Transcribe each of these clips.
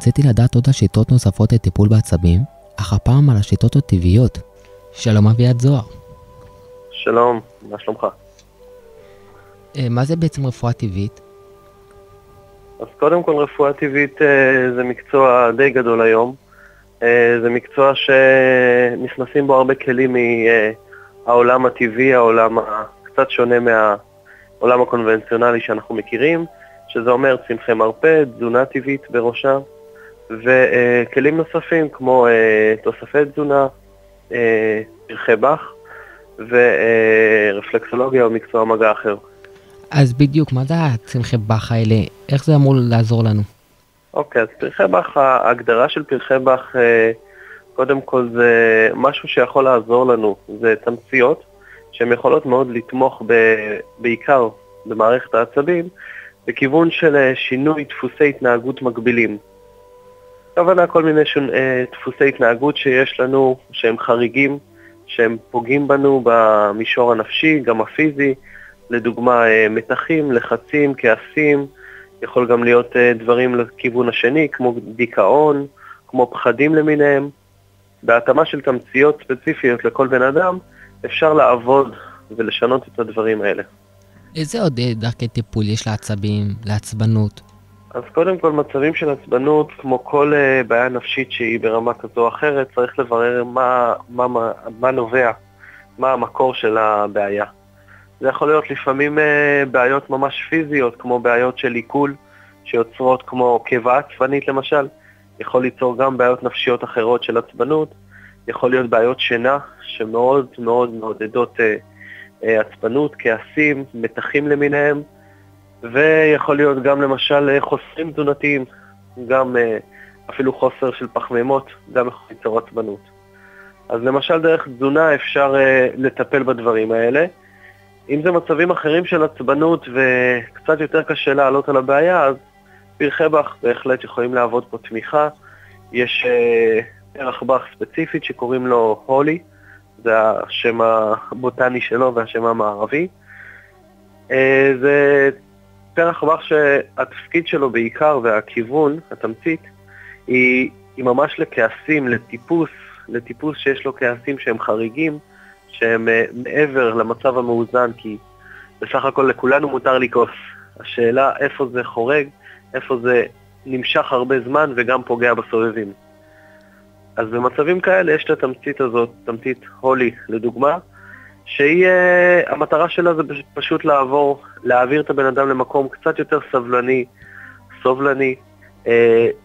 רציתי לדעת עוד על שיטות נוספות לטיפול בעצבים, אך הפעם על השיטות הטבעיות. שלום אביעד זוהר. שלום, מה שלומך? מה זה בעצם רפואה טבעית? אז קודם כל רפואה טבעית זה מקצוע די גדול היום. זה מקצוע שנכנסים בו הרבה כלים מהעולם הטבעי, העולם קצת שונה מהעולם הקונבנציונלי שאנחנו מכירים, שזה אומר צמחי מרפא, תזונה טבעית בראשה, וכלים נוספים כמו תוספי תזונה, פרחי באך ורפלקסולוגיה או מקצוע מגע אחר. אז בדיוק, מה זה הצמחי באך האלה? איך זה אמור לעזור לנו? אוקיי, אז פרחי באך, ההגדרה של פרחי באך, קודם כל זה משהו שיכול לעזור לנו, זה תמציות שהן יכולות מאוד לתמוך בעיקר במערכת העצבים, בכיוון של שינוי דפוסי התנהגות מקבילים. הכוונה כל מיני דפוסי התנהגות שיש לנו, שהם חריגים, שהם פוגעים בנו במישור הנפשי, גם הפיזי, לדוגמה מתחים, לחצים, כעסים, יכול גם להיות דברים לכיוון השני, כמו דיכאון, כמו פחדים למיניהם. בהתאמה של תמציות ספציפיות לכל בן אדם, אפשר לעבוד ולשנות את הדברים האלה. איזה עוד דרכי טיפול יש לעצבים, לעצבנות? אז קודם כל מצבים של עצבנות, כמו כל בעיה נפשית שהיא ברמה כזו או אחרת, צריך לברר מה נובע, מה המקור של הבעיה. זה יכול להיות לפעמים בעיות ממש פיזיות, כמו בעיות של עיכול, שיוצרות כמו קיבה עצבנית למשל. יכול ליצור גם בעיות נפשיות אחרות של עצבנות. יכול להיות בעיות שינה, שמאוד מאוד מעודדות עצבנות, כעסים, מתחים למיניהם. ויכול להיות גם למשל חוסרים תזונתיים, גם אפילו חוסר של פחמימות, גם יכול ליצור עצבנות. אז למשל דרך תזונה אפשר לטפל בדברים האלה. אם זה מצבים אחרים של עצבנות וקצת יותר קשה לעלות על הבעיה, אז פרחי באך בהחלט יכולים לעבוד פה תמיכה. יש פרח באך ספציפית שקוראים לו הולי, זה השם הבוטני שלו והשם המערבי. זה פרח באך שהתפקיד שלו בעיקר והכיוון, התמצית, היא ממש לכעסים, לטיפוס שיש לו כעסים שהם חריגים, שהם מעבר למצב המאוזן, כי בסך הכל לכולנו מותר לכעוס. השאלה איפה זה חורג, איפה זה נמשך הרבה זמן וגם פוגע בסובבים. אז במצבים כאלה יש את התמצית הזאת, תמצית הולי לדוגמה, שהיא, המטרה שלה זה פשוט להעביר את הבן אדם למקום קצת יותר סובלני,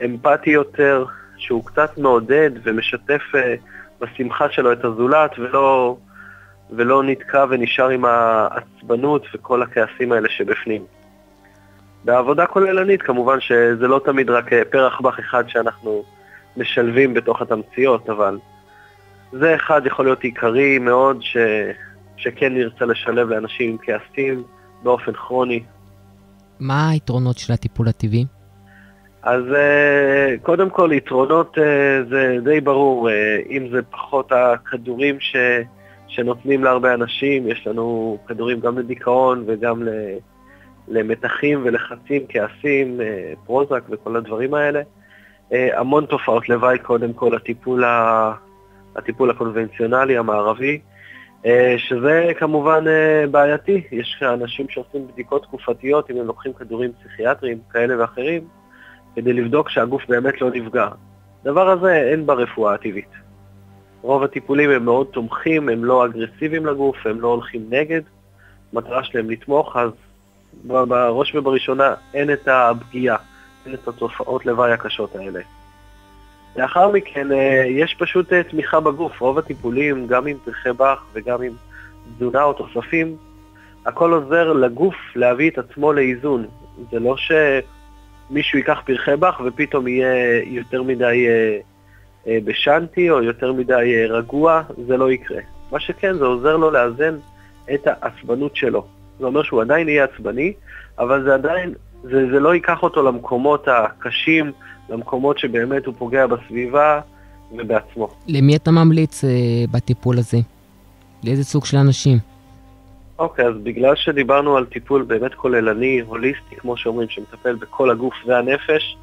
אמפתי יותר, שהוא קצת מעודד ומשתף בשמחה שלו את הזולת, ולא נתקע ונשאר עם העצבנות וכל הכעסים האלה שבפנים. בעבודה כוללנית כמובן שזה לא תמיד רק פרח באך אחד שאנחנו משלבים בתוך התמציות, אבל זה אחד יכול להיות עיקרי מאוד שכן נרצה לשלב לאנשים עם כעסים באופן כרוני. מה היתרונות של הטיפול הטבעי? אז קודם כל יתרונות זה די ברור, אם זה פחות הכדורים שנותנים להרבה אנשים, יש לנו כדורים גם לדיכאון וגם למתחים ולחצים, כעסים, פרוזק וכל הדברים האלה. המון תופעות לוואי, קודם כל הטיפול הקונבנציונלי המערבי, שזה כמובן בעייתי. יש אנשים שעושים בדיקות תקופתיות אם הם לוקחים כדורים פסיכיאטריים כאלה ואחרים, כדי לבדוק שהגוף באמת לא נפגע. דבר הזה אין ברפואה הטבעית. רוב הטיפולים הם מאוד תומכים, הם לא אגרסיביים לגוף, הם לא הולכים נגד. מטרה שלהם לתמוך, אז בראש ובראשונה אין את הפגיעה, אין את התופעות לוואי הקשות האלה. לאחר מכן יש פשוט תמיכה בגוף. רוב הטיפולים, גם עם פרחי באך וגם עם תזונה או תוספים, הכל עוזר לגוף להביא את עצמו לאיזון. זה לא שמישהו ייקח פרחי באך ופתאום יהיה יותר מדי בשנתי או יותר מדי רגוע, זה לא יקרה. מה שכן, זה עוזר לו לאזן את העצבנות שלו. זה אומר שהוא עדיין יהיה עצבני, אבל זה עדיין, זה לא ייקח אותו למקומות הקשים, למקומות שבאמת הוא פוגע בסביבה ובעצמו. למי אתה ממליץ בטיפול הזה? לאיזה סוג של אנשים? אוקיי, אז בגלל שדיברנו על טיפול באמת כוללני, הוליסטי, כמו שאומרים, שמטפל בכל הגוף והנפש,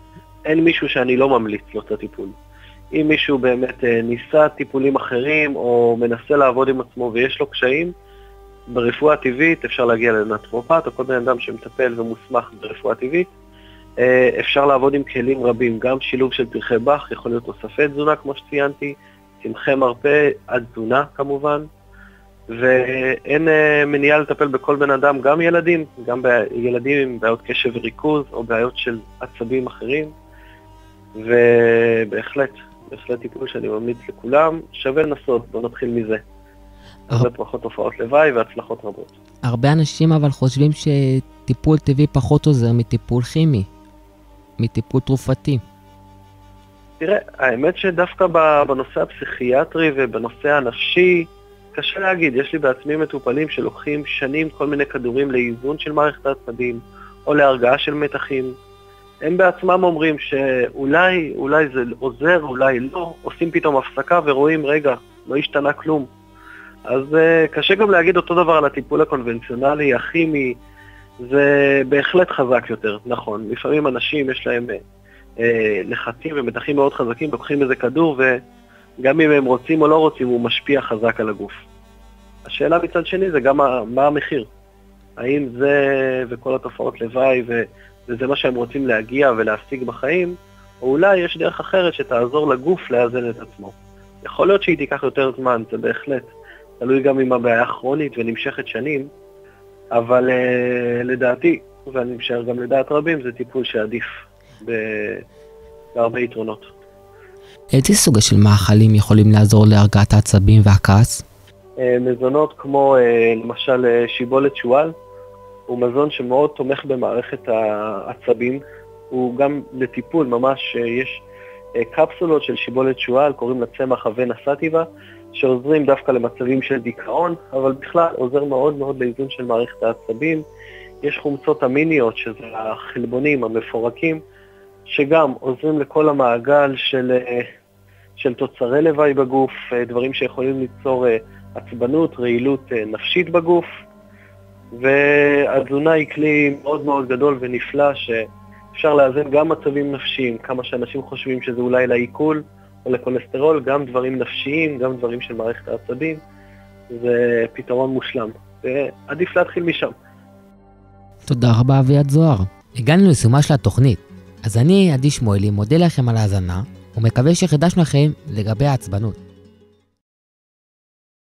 אין מישהו שאני לא ממליץ לו את הטיפול. אם מישהו באמת ניסה טיפולים אחרים, או מנסה לעבוד עם עצמו ויש לו קשיים, ברפואה טבעית אפשר להגיע לנטרופט, או כל בן אדם שמטפל ומוסמך ברפואה טבעית. אפשר לעבוד עם כלים רבים, גם שילוב של פרחי בח, יכול להיות תוספי תזונה כמו שציינתי, צמחי מרפא, תזונה כמובן, ואין מניעה לטפל בכל בן אדם, גם ילדים, ילדים עם בעיות קשב וריכוז, או בעיות של עצבים אחרים, ובהחלט טיפול שאני ממליץ לכולם, שווה לנסות, בוא נתחיל מזה. הרבה פחות תופעות לוואי והצלחות רבות. הרבה אנשים אבל חושבים שטיפול טבעי פחות עוזר מטיפול כימי, מטיפול תרופתי. תראה, האמת שדווקא בנושא הפסיכיאטרי ובנושא הנפשי, קשה להגיד, יש לי בעצמי מטופלים שלוקחים שנים כל מיני כדורים לאיזון של מערכת העצבים, או להרגעה של מתחים. הם בעצמם אומרים שאולי זה עוזר, אולי לא, עושים פתאום הפסקה ורואים, רגע, לא השתנה כלום. אז קשה גם להגיד אותו דבר על הטיפול הקונבנציונלי, הכימי, זה בהחלט חזק יותר, נכון. לפעמים אנשים יש להם לחצים ומתחים מאוד חזקים, לוקחים איזה כדור וגם אם הם רוצים או לא רוצים הוא משפיע חזק על הגוף. השאלה מצד שני זה גם מה המחיר. האם זה וכל התופעות לוואי וזה מה שהם רוצים להגיע ולהשיג בחיים, או אולי יש דרך אחרת שתעזור לגוף לאזן את עצמו. יכול להיות שהיא תיקח יותר זמן, זה בהחלט. תלוי גם אם הבעיה כרונית ונמשכת שנים, אבל לדעתי, ואני משער גם לדעת רבים, זה טיפול שעדיף בהרבה יתרונות. איזה סוג של מאכלים יכולים לעזור להרגעת העצבים והכעס? מזונות כמו למשל שיבולת שועל, הוא מזון שמאוד תומך במערכת העצבים, הוא גם לטיפול ממש, יש קפסולות של שיבולת שועל, קוראים לה צמח אבנה סטיבה, שעוזרים דווקא למצבים של דיכאון, אבל בכלל עוזר מאוד מאוד לאיזון של מערכת העצבים. יש חומצות אמיניות, שזה החלבונים המפורקים, שגם עוזרים לכל המעגל של תוצרי לוואי בגוף, דברים שיכולים ליצור עצבנות, רעילות נפשית בגוף, והתזונה היא כלי מאוד מאוד גדול ונפלא, שאפשר לאזן גם מצבים נפשיים, כמה שאנשים חושבים שזה אולי לעיכול, או לקולסטרול, גם דברים נפשיים, גם דברים של מערכת העצבים, זה פתרון מושלם, ועדיף להתחיל משם. תודה רבה אביעד זוהר. הגענו לסיומה של התוכנית, אז אני עדי שמואלי מודה לכם על ההאזנה, ומקווה שחידשנו לכם לגבי העצבנות.